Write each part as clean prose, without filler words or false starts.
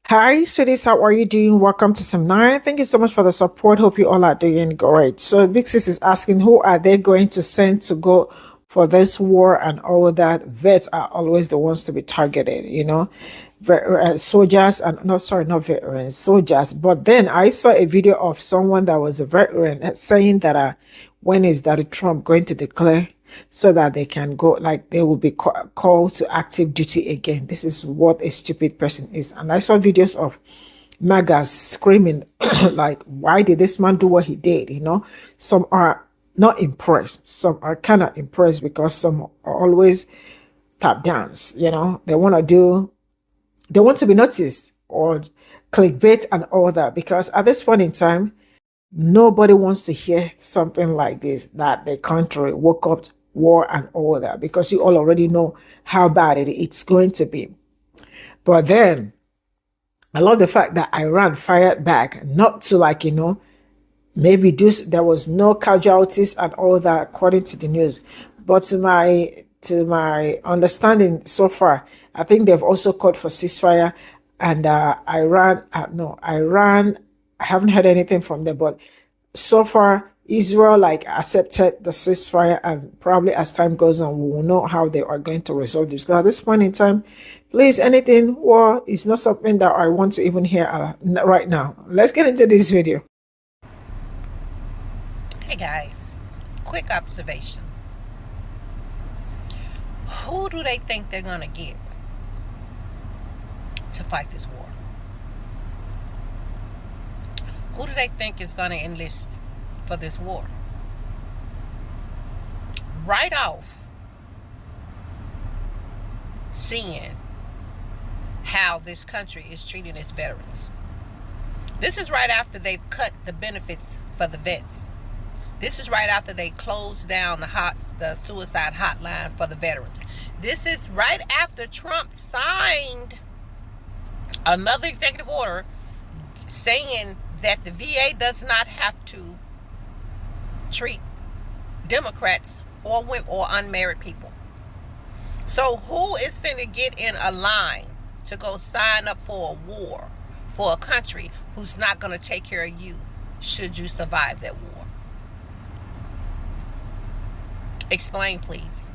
Hi, sweeties. How are you doing? Welcome to some nine. Thank you so much for the support. Hope you all are doing great. So, Big Sis is asking, who are they going to send to go for this war and all that? Vets are always the ones to be targeted, soldiers and no, sorry, not veterans, soldiers. But then I saw a video of someone that was a veteran saying that when is that Trump going to declare so that they can go, like they will be called to active duty again. This is what a stupid person is. And I saw videos of MAGAs screaming like, why did this man do what he did? Some are not impressed, some are kind of impressed because some are always tap dance. They want to be noticed or clickbait and all that, because at this point in time nobody wants to hear something like this, that the country woke up war and all that, because you all already know how bad it's going to be. But then I love the fact that Iran fired back, not to maybe there was no casualties and all that according to the news, but to my understanding so far, I think they've also called for ceasefire. And Iran, I haven't heard anything from them, but so far Israel accepted the ceasefire, and probably as time goes on we will know how they are going to resolve this. Because at this point in time, please, anything war is not something that I want to even hear right now. Let's get into this video. Hey guys, quick observation. Who do they think they're gonna get to fight this war? Who do they think is gonna enlist for this war? Right off, seeing how this country is treating its veterans. This is right after they've cut the benefits for the vets. This is right after they closed down the suicide hotline for the veterans. This is right after Trump signed another executive order saying that the VA does not have to treat Democrats or women or unmarried people. So who is finna get in a line to go sign up for a war for a country who's not going to take care of you should you survive that war? Explain, please.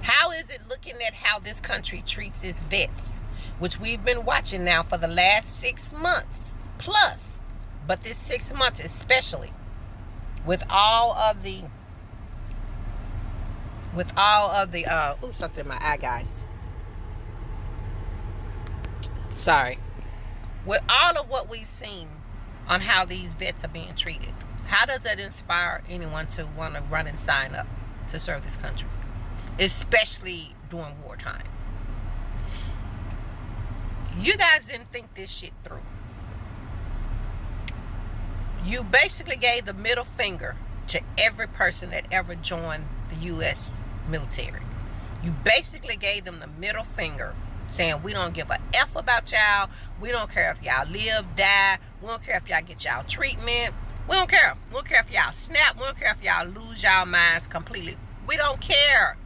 How is it looking at how this country treats its vets, which we've been watching now for the last 6 months plus, but this 6 months especially, with all of the something in my eye, guys. Sorry. With all of what we've seen on how these vets are being treated, how does that inspire anyone to want to run and sign up to serve this country, especially during wartime? You guys didn't think this shit through. You basically gave the middle finger to every person that ever joined the U.S. military. You basically gave them the middle finger, saying we don't give a F about y'all. We don't care if y'all live, die. We don't care if y'all get y'all treatment. We don't care. We don't care if y'all snap. We don't care if y'all lose y'all minds completely. We don't care.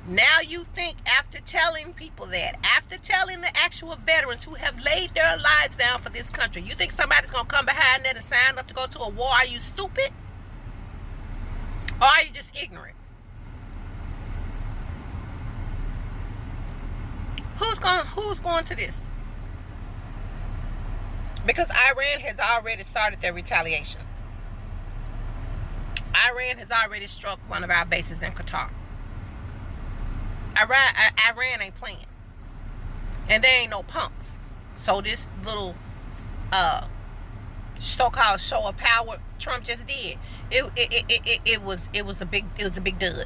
Now you think, after telling people that, after telling the actual veterans who have laid their lives down for this country, you think somebody's going to come behind that and sign up to go to a war? Are you stupid? Or are you just ignorant? Who's going to this? Because Iran has already started their retaliation. Iran has already struck one of our bases in Qatar. Iran ain't playing. And there ain't no punks. So this little so-called show of power Trump just did, it was a big dud.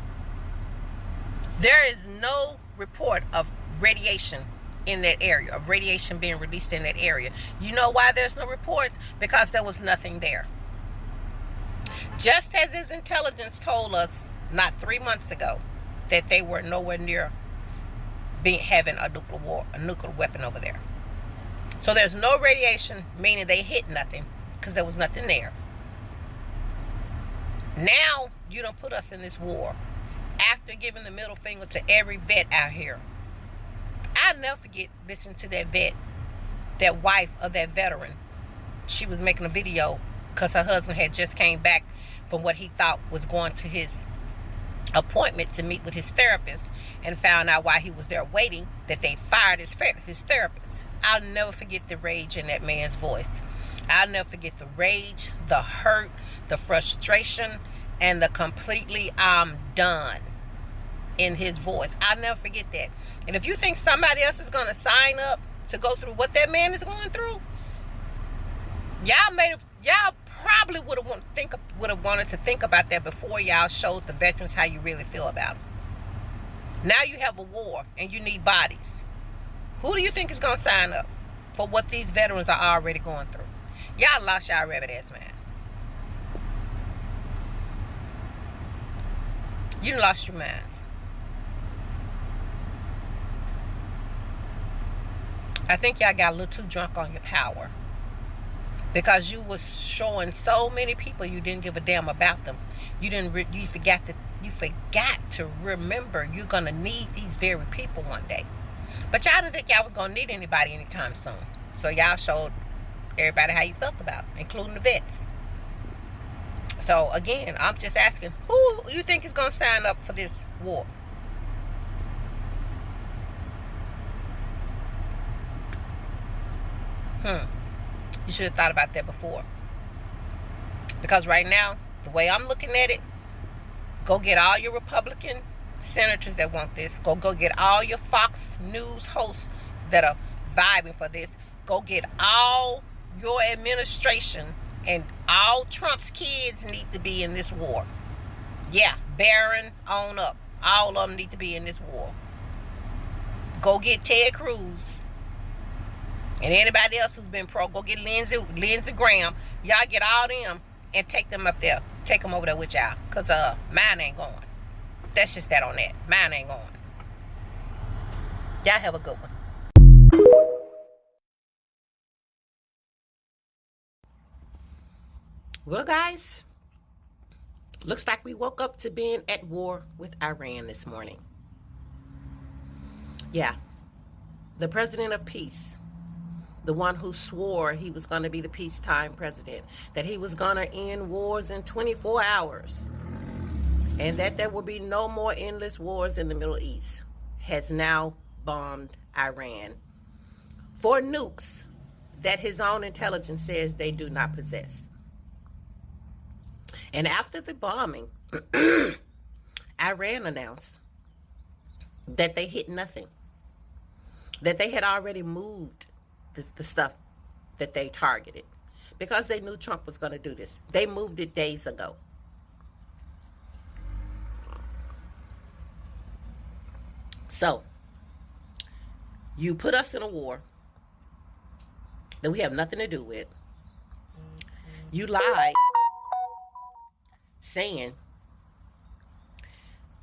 There is no report of radiation in that area, of radiation being released in that area. You know why there's no reports? Because there was nothing there. Just as his intelligence told us not 3 months ago that they were nowhere near having a nuclear weapon over there. So there's no radiation, meaning they hit nothing, because there was nothing there. Now you don't put us in this war after giving the middle finger to every vet out here. I'll never forget listening to that vet, that wife of that veteran. She was making a video because her husband had just came back from what he thought was going to his appointment to meet with his therapist, and found out while he was there waiting that they fired his therapist. I'll never forget the rage in that man's voice. I'll never forget the rage, the hurt, the frustration, and the completely I'm done in his voice. I'll never forget that. And if you think somebody else is going to sign up to go through what that man is going through, y'all probably would have wanted to think about that before y'all showed the veterans how you really feel about them. Now you have a war and you need bodies. Who do you think is going to sign up for what these veterans are already going through? Y'all lost y'all rabbit ass man. You lost your minds. I think y'all got a little too drunk on your power, because you was showing so many people you didn't give a damn about them. You forgot to remember you're gonna need these very people one day. But y'all didn't think y'all was gonna need anybody anytime soon. So y'all showed everybody how you felt about them, including the vets. So again, I'm just asking, who you think is gonna sign up for this war? You should have thought about that before. Because right now, the way I'm looking at it, go get all your Republican senators that want this. Go get all your Fox News hosts that are vibing for this. Go get all your administration, and all Trump's kids need to be in this war. Yeah, Barron on up. All of them need to be in this war. Go get Ted Cruz. And anybody else who's been pro, go get Lindsey Graham. Y'all get all them and take them up there. Take them over there with y'all. Because mine ain't going. That's just that on that. Mine ain't going. Y'all have a good one. Well, guys, looks like we woke up to being at war with Iran this morning. Yeah. The president of peace, the one who swore he was going to be the peacetime president, that he was going to end wars in 24 hours, and that there will be no more endless wars in the Middle East, has now bombed Iran for nukes that his own intelligence says they do not possess. And after the bombing, Iran announced that they hit nothing, that they had already moved the stuff that they targeted, because they knew Trump was going to do this. They moved it days ago. So, you put us in a war that we have nothing to do with. You lied, saying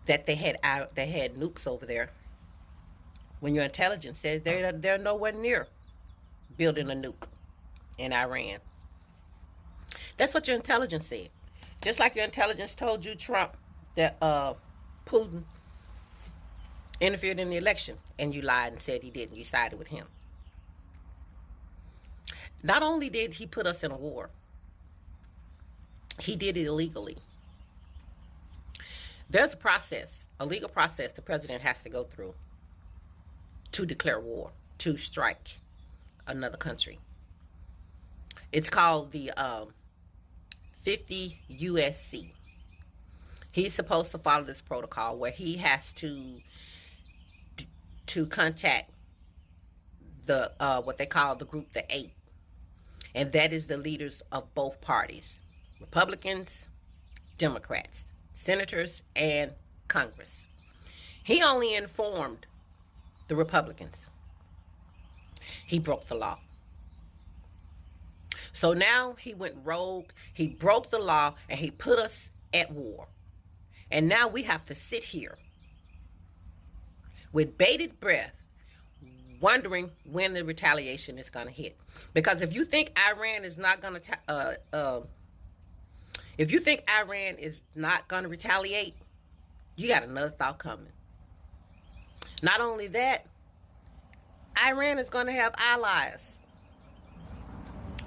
that they had nukes over there, when your intelligence says they're nowhere near building a nuke in Iran. That's what your intelligence said. Just like your intelligence told you Trump that Putin interfered in the election, and you lied and said he didn't. You sided with him. Not only did he put us in a war, he did it illegally. There's a process, a legal process the president has to go through to declare war, to strike another country. It's called the 50 USC. He's supposed to follow this protocol where he has to contact the what they call the group the 8, and that is the leaders of both parties, Republicans, Democrats, senators, and Congress. He only informed the Republicans. He broke the law. So now he went rogue, he broke the law, and he put us at war. And now we have to sit here with bated breath, wondering when the retaliation is going to hit. Because if you think Iran is not going to retaliate, you got another thought coming. Not only that, Iran is going to have allies.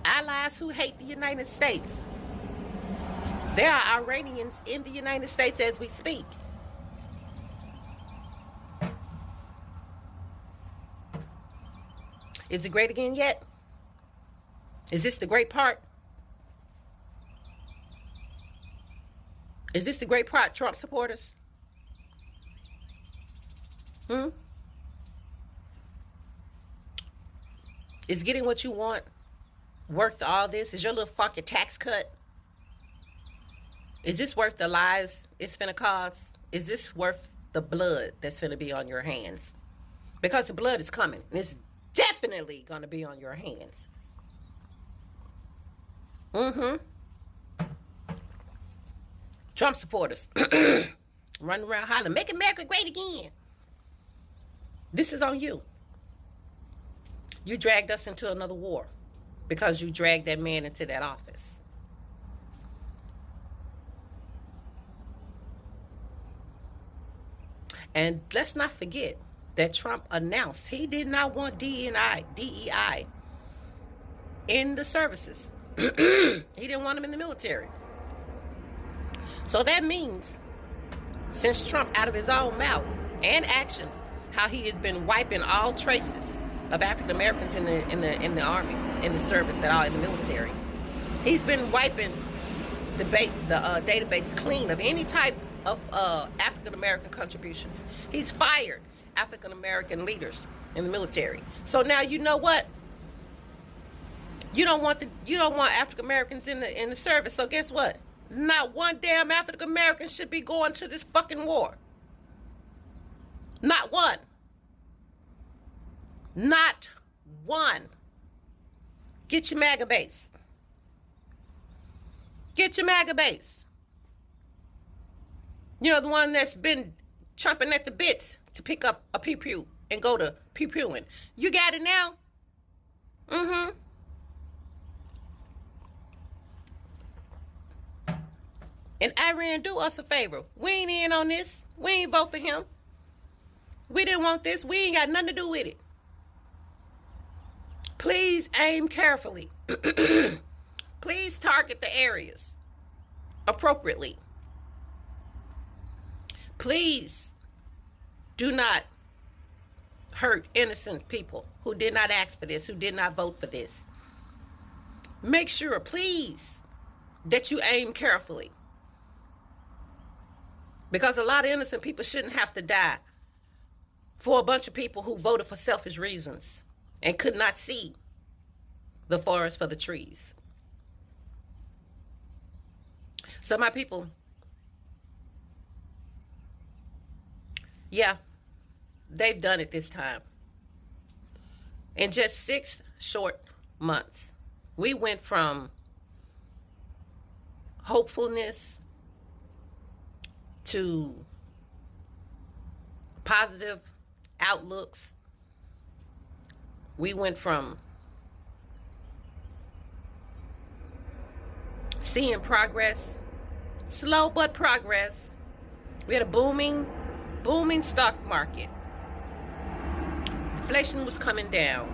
Allies who hate the United States. There are Iranians in the United States as we speak. Is it great again yet? Is this the great part? Is this the great part, Trump supporters? Is getting what you want worth all this? Is your little funky tax cut? Is this worth the lives it's finna cost? Is this worth the blood that's finna be on your hands? Because the blood is coming. And it's definitely gonna be on your hands. Trump supporters running around hollering, make America great again. This is on you. You dragged us into another war because you dragged that man into that office. And let's not forget that Trump announced he did not want DEI in the services. He didn't want them in the military. So that means, since Trump out of his own mouth and actions, how he has been wiping all traces of African Americans in the army, in the service at all, in the military. He's been wiping the database clean of any type of African American contributions. He's fired African American leaders in the military. So now you know what? You don't want African Americans in the service. So guess what? Not one damn African American should be going to this fucking war. Not one. Not one. Get your MAGA base. Get your MAGA base. You know, the one that's been chomping at the bits to pick up a pew-pew and go to pew-pewing. You got it now? And Iran, do us a favor. We ain't in on this. We ain't vote for him. We didn't want this. We ain't got nothing to do with it. Please aim carefully. Please target the areas appropriately. Please do not hurt innocent people who did not ask for this, who did not vote for this. Make sure, please, that you aim carefully. Because a lot of innocent people shouldn't have to die for a bunch of people who voted for selfish reasons and could not see the forest for the trees. So my people, yeah, they've done it this time. In just 6 short months, we went from hopefulness to positive outlooks. We went from seeing progress, slow but progress. We had a booming stock market. Inflation was coming down.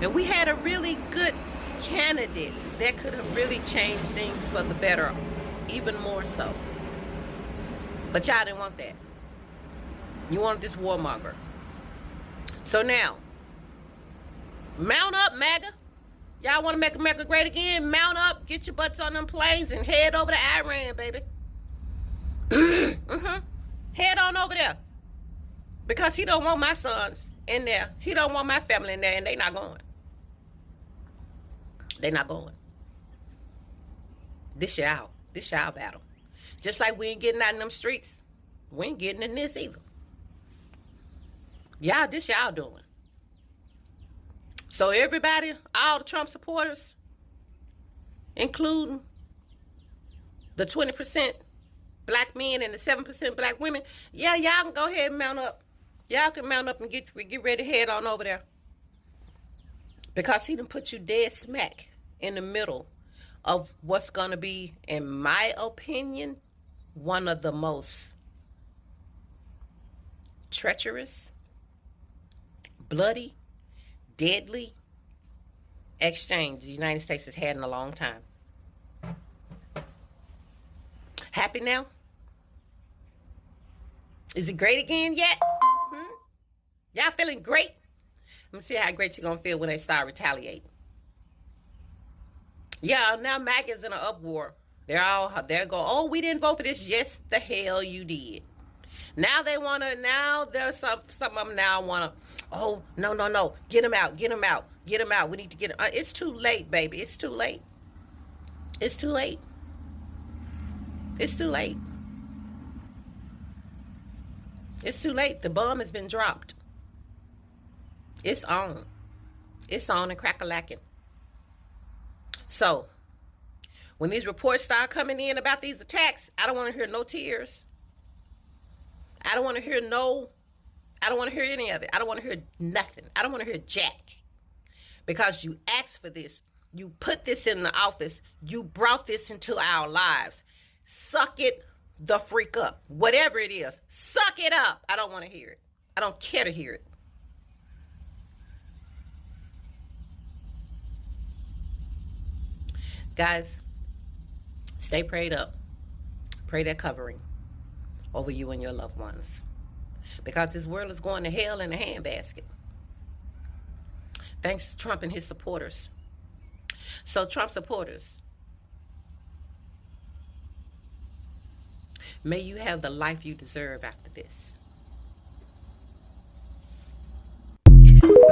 And we had a really good candidate that could have really changed things for the better, even more so. But y'all didn't want that. You wanted this warmonger. So now, mount up, MAGA. Y'all want to make America great again? Mount up, get your butts on them planes, and head over to Iran, baby. Head on over there. Because he don't want my sons in there. He don't want my family in there, and they not going. They not going. This y'all battle. Just like we ain't getting out in them streets, we ain't getting in this either. This y'all doing. So everybody, all the Trump supporters, including the 20% black men and the 7% black women, y'all can go ahead and mount up. Y'all can mount up and get ready to head on over there. Because he done put you dead smack in the middle of what's going to be, in my opinion, one of the most treacherous, bloody, deadly exchange the United States has had in a long time. Happy now? Is it great again yet? Y'all feeling great? Let me see how great you're going to feel when they start retaliating. Yeah, now MAGA's in an uproar. They're going, oh, we didn't vote for this. Yes, the hell you did. Now they want to, now there's some of them now want to, oh, no. Get them out. We need to get them. It's too late, baby. It's too late. It's too late. It's too late. It's too late. The bomb has been dropped. It's on. It's on and crack-a-lacking. So, when these reports start coming in about these attacks, I don't want to hear no tears. I don't want to hear any of it. I don't want to hear nothing. I don't want to hear jack. Because you asked for this. You put this in the office. You brought this into our lives. Suck it the freak up. Whatever it is. Suck it up. I don't want to hear it. I don't care to hear it. Guys, stay prayed up. Pray that covering over you and your loved ones. Because this world is going to hell in a handbasket. Thanks to Trump and his supporters. So, Trump supporters, may you have the life you deserve after this.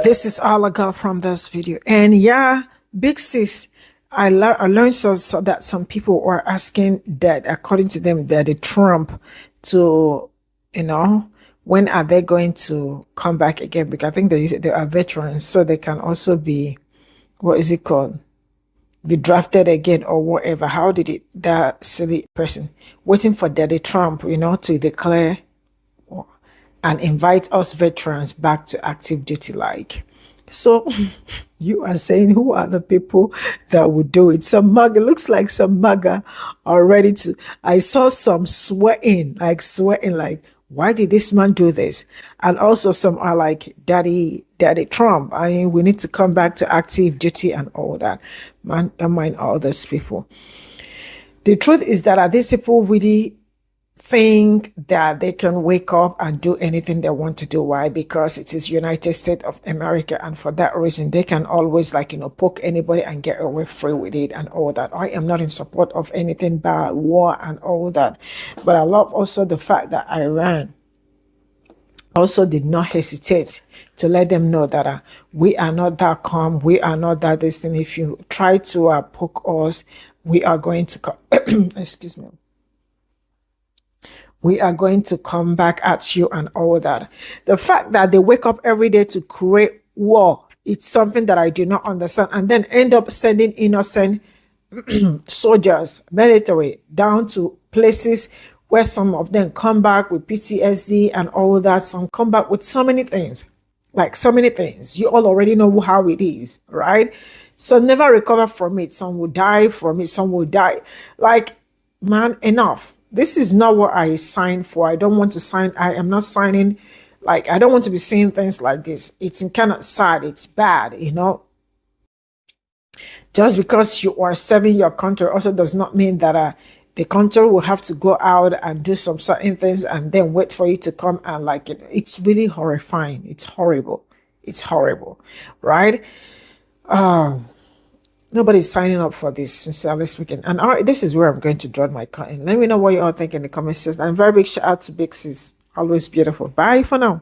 This is all I got from this video. And yeah, big sis, I learned so that some people are asking that, according to them, that the Trump to, when are they going to come back again? Because I think they are veterans, so they can also be, be drafted again or whatever. How did that silly person waiting for Daddy Trump, to declare and invite us veterans back to active duty like. So you are saying who are the people that would do it? Some MAGA, looks like some MAGA are ready to. I saw some sweating, like, why did this man do this? And also some are like, Daddy Trump, we need to come back to active duty and all that. Man, don't mind all those people. The truth is that these people really think that they can wake up and do anything they want to do. Why? Because it is United States of America, and for that reason they can always poke anybody and get away free with it and all that. I am not in support of anything bad, war and all that, but I love also the fact that Iran also did not hesitate to let them know that we are not that calm, we are not that this thing. If you try to poke us, we are going to excuse me, we are going to come back at you and all that. The fact that they wake up every day to create war, it's something that I do not understand, and then end up sending innocent soldiers, military, down to places where some of them come back with PTSD and all that. Some come back with so many things. You all already know how it is, right? So never recover from it. Some will die from it. Some will die. Man, enough. This is not what I signed for. I don't want to sign. I am not signing. I don't want to be saying things like this. It's kind of sad. It's bad, Just because you are serving your country also does not mean that the country will have to go out and do some certain things and then wait for you to come and it's really horrifying. It's horrible. It's horrible, right? Nobody's signing up for this, sincerely speaking. And this is where I'm going to draw my curtain. Let me know what you all think in the comment section. And very big shout out to Big Sis. Always beautiful. Bye for now.